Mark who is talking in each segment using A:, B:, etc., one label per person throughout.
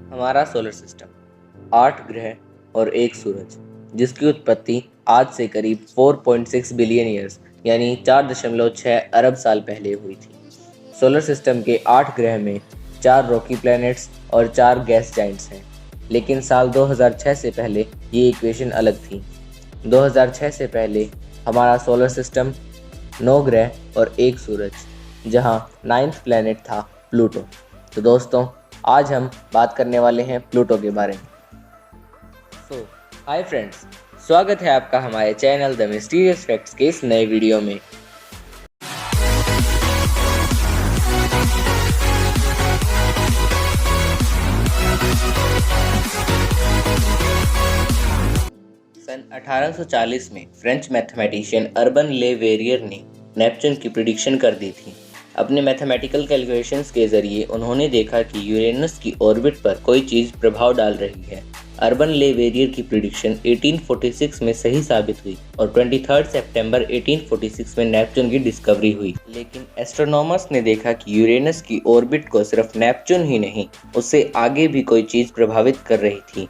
A: हमारा solar system 8 ग्रह और एक सूरज, जिसकी उत्पत्ति आज से करीब 4.6 बिलियन ईयर्स यानी 4.6 अरब साल पहले हुई थी। सोलर सिस्टम के 8 ग्रह में 4 रॉकी प्लैनेट्स और 4 गैस जाइंट्स हैं, लेकिन साल 2006 से पहले ये इक्वेशन अलग थी। 2006 से पहले हमारा सोलर सिस्टम 9 ग्रह और एक सूरज, जहाँ 9th प्लैनेट था प्लूटो। तो दोस्तों, आज हम बात करने वाले हैं प्लूटो के बारे में। हाय फ्रेंड्स, स्वागत है आपका हमारे चैनल द मिस्टीरियस फैक्ट्स के इस नए वीडियो में। सन 1840 में फ्रेंच मैथमेटिशियन अर्बन ले वेरियर ने नेपच्यून की प्रिडिक्शन कर दी थी। अपने मैथमेटिकल कैलकुलेशंस के जरिए उन्होंने देखा कि यूरेनस की ऑर्बिट पर कोई चीज़ प्रभाव डाल रही है। अर्बन ले वेरियर की प्रिडिक्शन 1846 में सही साबित हुई और 23 सितंबर 1846 में नेपच्यून की डिस्कवरी हुई। लेकिन एस्ट्रोनॉमर्स ने देखा कि यूरेनस की ऑर्बिट को सिर्फ नेपच्यून ही नहीं, उससे आगे भी कोई चीज़ प्रभावित कर रही थी।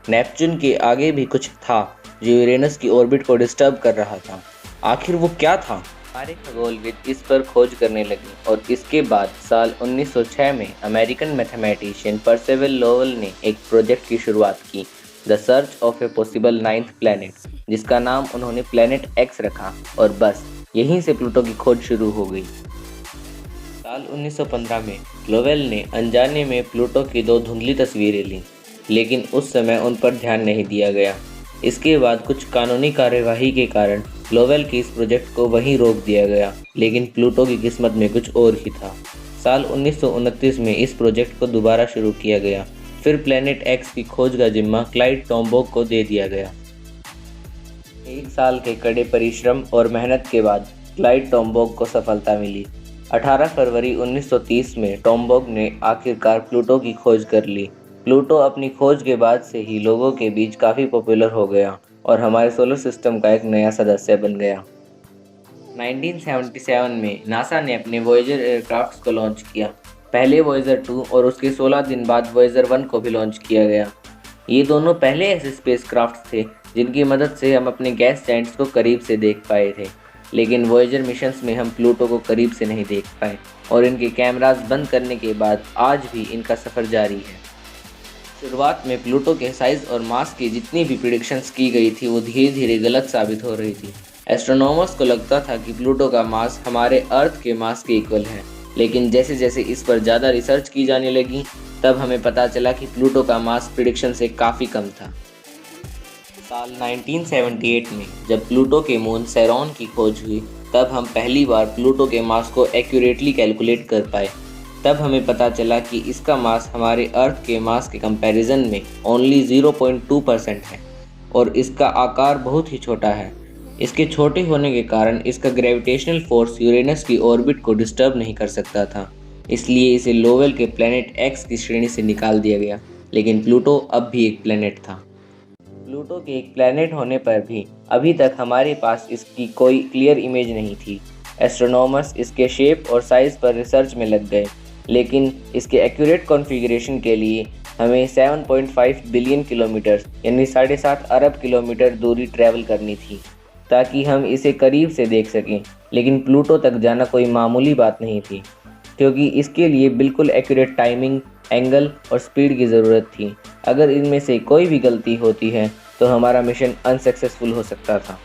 A: नेपच्यून के आगे भी कुछ था जो यूरेनस की ऑर्बिट को डिस्टर्ब कर रहा था। आखिर वो क्या था? हमारे खगोलविद इस पर खोज करने लगे और इसके बाद साल 1906 में अमेरिकन मैथमेटिशियन परसेवल लोवेल ने एक प्रोजेक्ट की शुरुआत की, the search of a possible 9th planet, जिसका नाम उन्होंने प्लैनेट एक्स रखा और बस यहीं से प्लूटो की खोज शुरू हो गई। साल 1915 में लोवेल ने अनजाने में प्लूटो की 2 धुंधली तस्वीरें लीं, लेकिन उस समय उन पर ध्यान नहीं दिया गया। इसके बाद कुछ कानूनी कार्यवाही के कारण लोवेल के इस प्रोजेक्ट को वहीं रोक दिया गया, लेकिन प्लूटो की किस्मत में कुछ और ही था। साल 1929 में इस प्रोजेक्ट को दोबारा शुरू किया गया। फिर प्लैनेट एक्स की खोज का जिम्मा क्लाइड टॉम्बोग को दे दिया गया। 1 साल के कड़े परिश्रम और मेहनत के बाद क्लाइड टॉम्बोग को सफलता मिली। 18 फरवरी 1930 में टॉम्बोग ने आखिरकार प्लूटो की खोज कर ली। प्लूटो अपनी खोज के बाद से ही लोगों के बीच काफ़ी पॉपुलर हो गया और हमारे सोलर सिस्टम का एक नया सदस्य बन गया। 1977 में नासा ने अपने वॉयेजर एयरक्राफ्ट को लॉन्च किया। पहले वॉयेजर 2 और उसके 16 दिन बाद वॉयेजर 1 को भी लॉन्च किया गया। ये दोनों पहले ऐसे स्पेसक्राफ्ट थे जिनकी मदद से हम अपने गैस जाइंट्स को करीब से देख पाए थे, लेकिन वॉयेजर मिशंस में हम प्लूटो को करीब से नहीं देख पाए और इनके कैमरास बंद करने के बाद आज भी इनका सफ़र जारी है। शुरुआत में प्लूटो के साइज़ और मास की जितनी भी प्रिडिक्शंस की गई थी वो धीरे धीरे गलत साबित हो रही थी। एस्ट्रोनॉमर्स को लगता था कि प्लूटो का मास हमारे अर्थ के मास के इक्वल है, लेकिन जैसे जैसे इस पर ज़्यादा रिसर्च की जाने लगी तब हमें पता चला कि प्लूटो का मास प्रिडिक्शन से काफ़ी कम था। साल 1978 में जब प्लूटो के मून सेरोन की खोज हुई तब हम पहली बार प्लूटो के मास को एक्यूरेटली कैलकुलेट कर पाए। तब हमें पता चला कि इसका मास हमारे अर्थ के मास के कंपैरिजन में ओनली 0.2% है और इसका आकार बहुत ही छोटा है। इसके छोटे होने के कारण इसका ग्रेविटेशनल फोर्स यूरेनस की ऑर्बिट को डिस्टर्ब नहीं कर सकता था, इसलिए इसे लोवेल के प्लैनेट एक्स की श्रेणी से निकाल दिया गया। लेकिन प्लूटो अब भी एक प्लैनेट था। प्लूटो के एक प्लैनेट होने पर भी अभी तक हमारे पास इसकी कोई क्लियर इमेज नहीं थी। एस्ट्रोनॉमर्स इसके शेप और साइज़ पर रिसर्च में लग गए, लेकिन इसके एक्यूरेट कॉन्फ़िगरेशन के लिए हमें 7.5 बिलियन किलोमीटर यानी 7.5 अरब किलोमीटर दूरी ट्रैवल करनी थी ताकि हम इसे करीब से देख सकें। लेकिन प्लूटो तक जाना कोई मामूली बात नहीं थी, क्योंकि इसके लिए बिल्कुल एक्यूरेट टाइमिंग, एंगल और स्पीड की ज़रूरत थी। अगर इनमें से कोई भी गलती होती है तो हमारा मिशन अनसक्सेसफुल हो सकता था।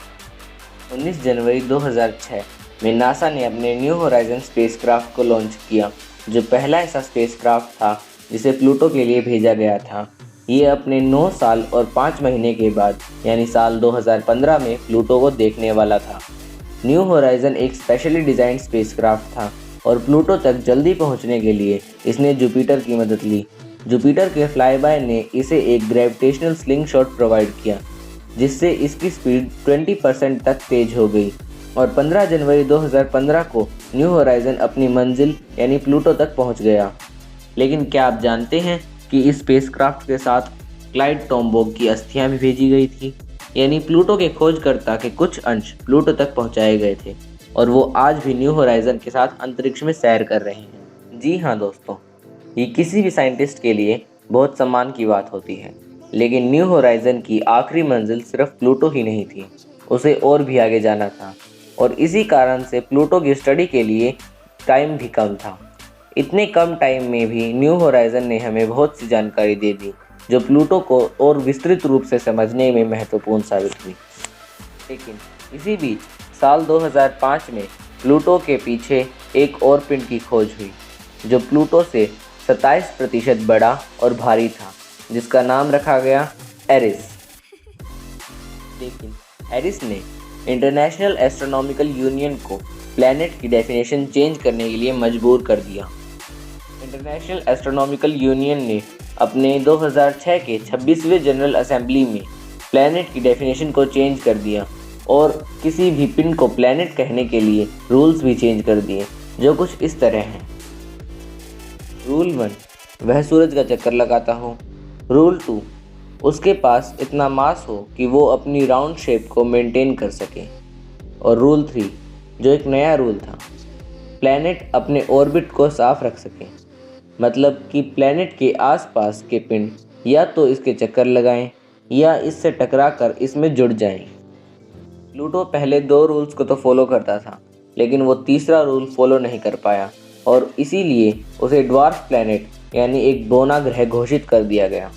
A: 19 जनवरी 2006 में नासा ने अपने न्यू होराइजन स्पेसक्राफ्ट को लॉन्च किया, जो पहला ऐसा स्पेसक्राफ्ट था जिसे प्लूटो के लिए भेजा गया था। ये अपने 9 साल और 5 महीने के बाद यानी साल 2015 में प्लूटो को देखने वाला था। न्यू होराइजन एक स्पेशली डिज़ाइंड स्पेसक्राफ्ट था और प्लूटो तक जल्दी पहुंचने के लिए इसने जुपिटर की मदद ली। जुपिटर के फ्लाईबाय ने इसे एक ग्रेविटेशनल स्लिंगशॉट प्रोवाइड किया, जिससे इसकी स्पीड 20% तक तेज हो गई और 15 जनवरी 2015 को न्यू होराइजन अपनी मंजिल यानी प्लूटो तक पहुंच गया। लेकिन क्या आप जानते हैं कि इस स्पेसक्राफ्ट के साथ क्लाइड टॉम्बोग की अस्थियां भी भेजी गई थी, यानी प्लूटो के खोजकर्ता के कुछ अंश प्लूटो तक पहुंचाए गए थे और वो आज भी न्यू होराइजन के साथ अंतरिक्ष में सैर कर रहे हैं। जी हाँ दोस्तों, ये किसी भी साइंटिस्ट के लिए बहुत सम्मान की बात होती है, लेकिन न्यू होराइज़न की आखिरी मंजिल सिर्फ प्लूटो ही नहीं थी, उसे और भी आगे जाना था और इसी कारण से प्लूटो की स्टडी के लिए टाइम भी कम था। इतने कम टाइम में भी न्यू होराइज़न ने हमें बहुत सी जानकारी दे दी जो प्लूटो को और विस्तृत रूप से समझने में महत्वपूर्ण साबित हुई। लेकिन इसी बीच साल 2005 में प्लूटो के पीछे एक और पिंड की खोज हुई जो प्लूटो से 27% बड़ा और भारी था, जिसका नाम रखा गया एरिस। लेकिन एरिस ने इंटरनेशनल एस्ट्रोनॉमिकल यूनियन को प्लैनेट की डेफिनेशन चेंज करने के लिए मजबूर कर दिया। इंटरनेशनल एस्ट्रोनॉमिकल यूनियन ने अपने 2006 के 26वें जनरल असेंबली में प्लैनेट की डेफिनेशन को चेंज कर दिया और किसी भी पिंड को प्लैनेट कहने के लिए रूल्स भी चेंज कर दिए, जो कुछ इस तरह हैं। रूल 1, वह सूरज का चक्कर लगाता हो। रूल 2, उसके पास इतना मास हो कि वो अपनी राउंड शेप को मेंटेन कर सके। और रूल 3, जो एक नया रूल था, प्लैनेट अपने ऑर्बिट को साफ रख सके, मतलब कि प्लैनेट के आसपास के पिंड या तो इसके चक्कर लगाएं या इससे टकराकर इसमें जुड़ जाएं। प्लूटो पहले 2 रूल्स को तो फॉलो करता था, लेकिन वो तीसरा रूल फॉलो नहीं कर पाया और इसीलिए उसे ड्वार्फ प्लैनेट यानी एक बौना ग्रह घोषित कर दिया गया।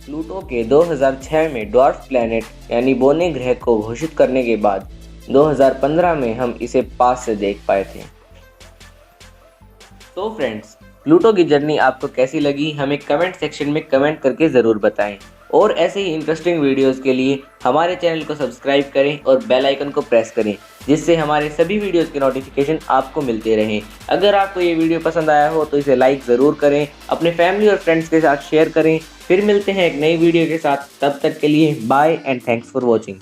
A: प्लूटो के 2006 में ड्वार्फ प्लैनेट यानी बौने ग्रह को घोषित करने के बाद 2015 में हम इसे पास से देख पाए थे। तो फ्रेंड्स, प्लूटो की जर्नी आपको कैसी लगी हमें कमेंट सेक्शन में कमेंट करके ज़रूर बताएं और ऐसे ही इंटरेस्टिंग वीडियोस के लिए हमारे चैनल को सब्सक्राइब करें और बेल आइकन को प्रेस करें, जिससे हमारे सभी वीडियोस के नोटिफिकेशन आपको मिलते रहें। अगर आपको ये वीडियो पसंद आया हो तो इसे लाइक ज़रूर करें, अपने फैमिली और फ्रेंड्स के साथ शेयर करें। फिर मिलते हैं एक नई वीडियो के साथ, तब तक के लिए bye and thanks for watching.